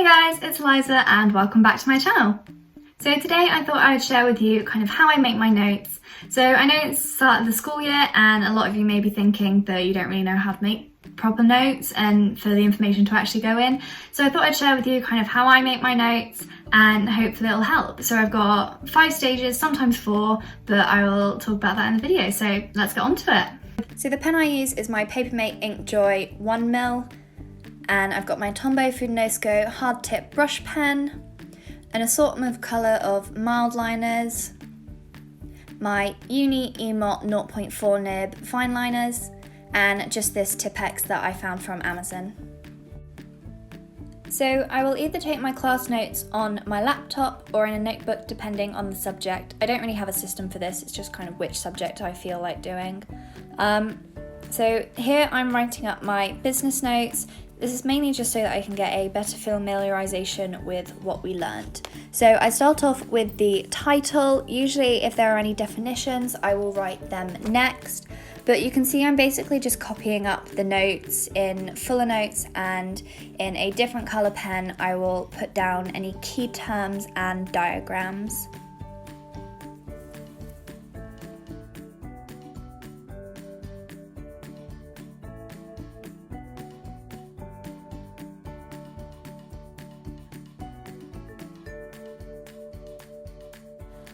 Hey guys, it's Liza and welcome back to my channel. So today I thought I would share with you kind of how I make my notes. So I know it's the start of the school year and a lot of you may be thinking that you don't really know how to make proper notes and for the information to actually go in. So I thought I'd share with you kind of how I make my notes and hopefully it'll help. So I've got 5 stages, sometimes 4, but I will talk about that in the video. So let's get on to it. So the pen I use is my Papermate Inkjoy 1mm. And I've got my Tombow Fudenosco hard tip brush pen, an assortment of colour of mild liners, my Uni Emot 0.4 nib fine liners, and just this Tipex that I found from Amazon. So I will either take my class notes on my laptop or in a notebook depending on the subject. I don't really have a system for this, it's just kind of which subject I feel like doing. So here I'm writing up my business notes. This is mainly just so that I can get a better familiarisation with what we learnt. So I start off with the title. Usually if there are any definitions, I will write them next. But you can see I'm basically just copying up the notes in fuller notes, and in a different colour pen I will put down any key terms and diagrams.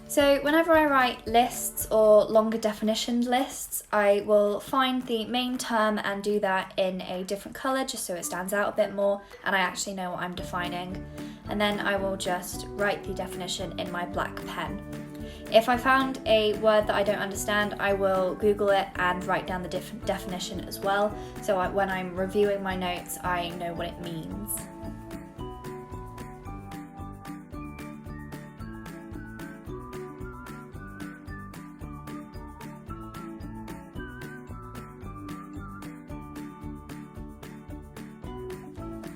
So whenever I write lists or longer definitioned lists, I will find the main term and do that in a different colour just so it stands out a bit more and I actually know what I'm defining. And then I will just write the definition in my black pen. If I found a word that I don't understand, I will Google it and write down the definition as well, so when I'm reviewing my notes, I know what it means.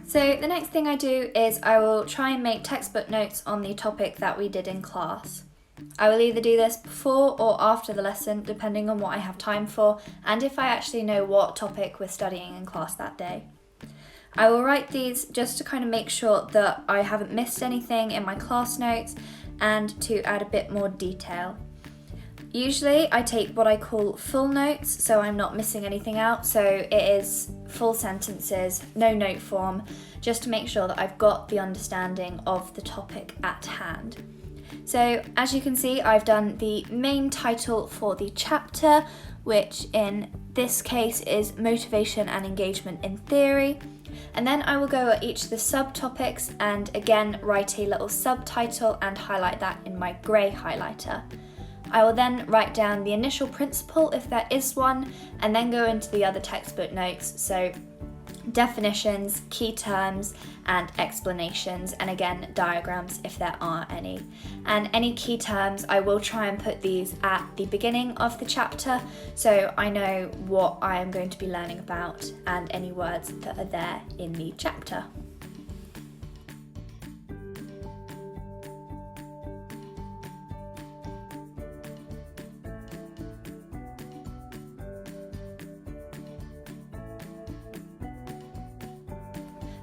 So the next thing I do is I will try and make textbook notes on the topic that we did in class. I will either do this before or after the lesson, depending on what I have time for and if I actually know what topic we're studying in class that day. I will write these just to kind of make sure that I haven't missed anything in my class notes and to add a bit more detail. Usually I take what I call full notes, so I'm not missing anything out, so it is full sentences, no note form, just to make sure that I've got the understanding of the topic at hand. So as you can see, I've done the main title for the chapter, which in this case is Motivation and Engagement in Theory. And then I will go at each of the subtopics and again write a little subtitle and highlight that in my grey highlighter. I will then write down the initial principle if there is one, and then go into the other textbook notes, so definitions, key terms, and explanations, and again diagrams if there are any. And any key terms, I will try and put these at the beginning of the chapter, so I know what I am going to be learning about and any words that are there in the chapter.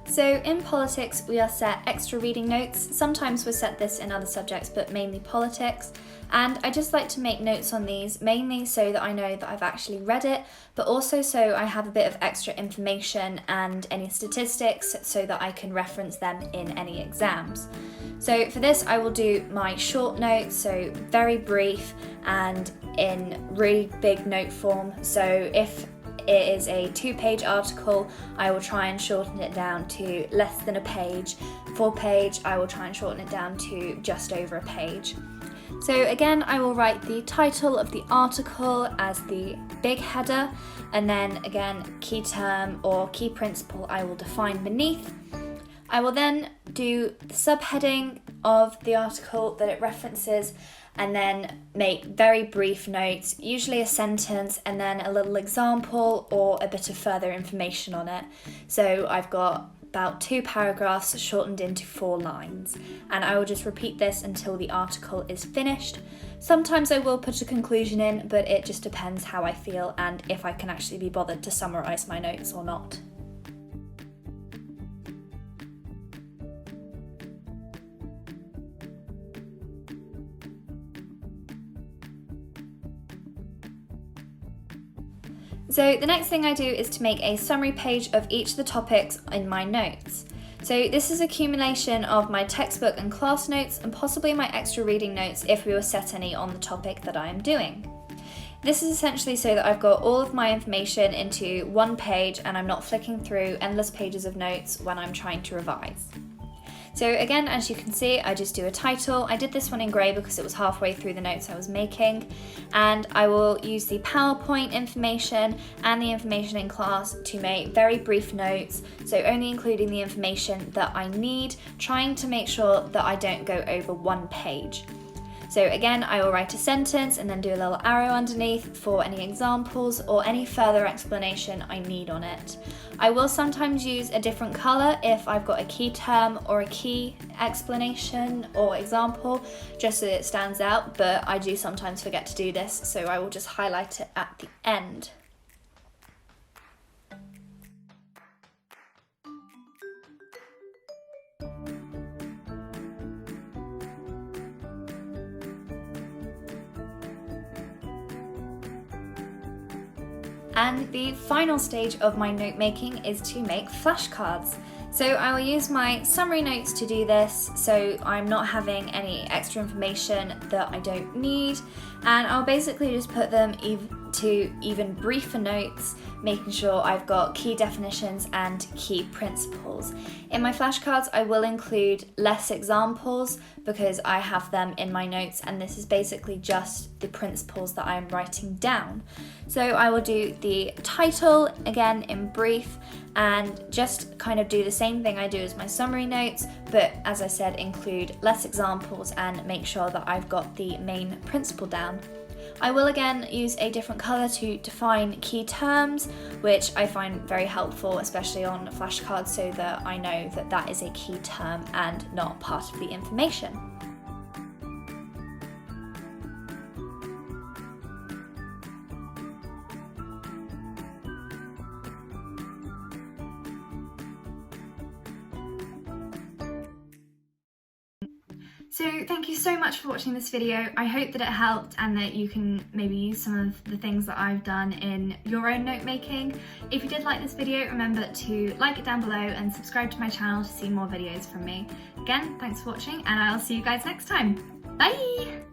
So in politics we are set extra reading notes. Sometimes we're set this in other subjects, but mainly politics. And I just like to make notes on these, mainly so that I know that I've actually read it, but also so I have a bit of extra information and any statistics so that I can reference them in any exams. So for this I will do my short notes, so very brief and in really big note form. So if it is a 2-page article, I will try and shorten it down to less than a page. 4-page, I will try and shorten it down to just over a page. So again, I will write the title of the article as the big header, and then again, key term or key principle I will define beneath. I will then do the subheading of the article that it references, and then make very brief notes, usually a sentence and then a little example or a bit of further information on it. So I've got about 2 paragraphs shortened into 4 lines, and I will just repeat this until the article is finished. Sometimes I will put a conclusion in, but it just depends how I feel and if I can actually be bothered to summarise my notes or not. So the next thing I do is to make a summary page of each of the topics in my notes. So this is accumulation of my textbook and class notes and possibly my extra reading notes if we were set any on the topic that I am doing. This is essentially so that I've got all of my information into one page and I'm not flicking through endless pages of notes when I'm trying to revise. So again, as you can see, I just do a title. I did this one in grey because it was halfway through the notes I was making, and I will use the PowerPoint information and the information in class to make very brief notes, so only including the information that I need, trying to make sure that I don't go over one page. So again, I will write a sentence and then do a little arrow underneath for any examples or any further explanation I need on it. I will sometimes use a different colour if I've got a key term or a key explanation or example, just so that it stands out, but I do sometimes forget to do this, so I will just highlight it at the end. And the final stage of my note making is to make flashcards. So I will use my summary notes to do this, so I'm not having any extra information that I don't need, and I'll basically just put them to even briefer notes, making sure I've got key definitions and key principles. In my flashcards, I will include less examples because I have them in my notes, and this is basically just the principles that I am writing down. So I will do the title again in brief and just kind of do the same thing I do as my summary notes, but as I said, include less examples and make sure that I've got the main principle down. I will again use a different colour to define key terms, which I find very helpful, especially on flashcards, so that I know that that is a key term and not part of the information. So thank you so much for watching this video. I hope that it helped and that you can maybe use some of the things that I've done in your own note making. If you did like this video, remember to like it down below and subscribe to my channel to see more videos from me. Again, thanks for watching and I'll see you guys next time. Bye!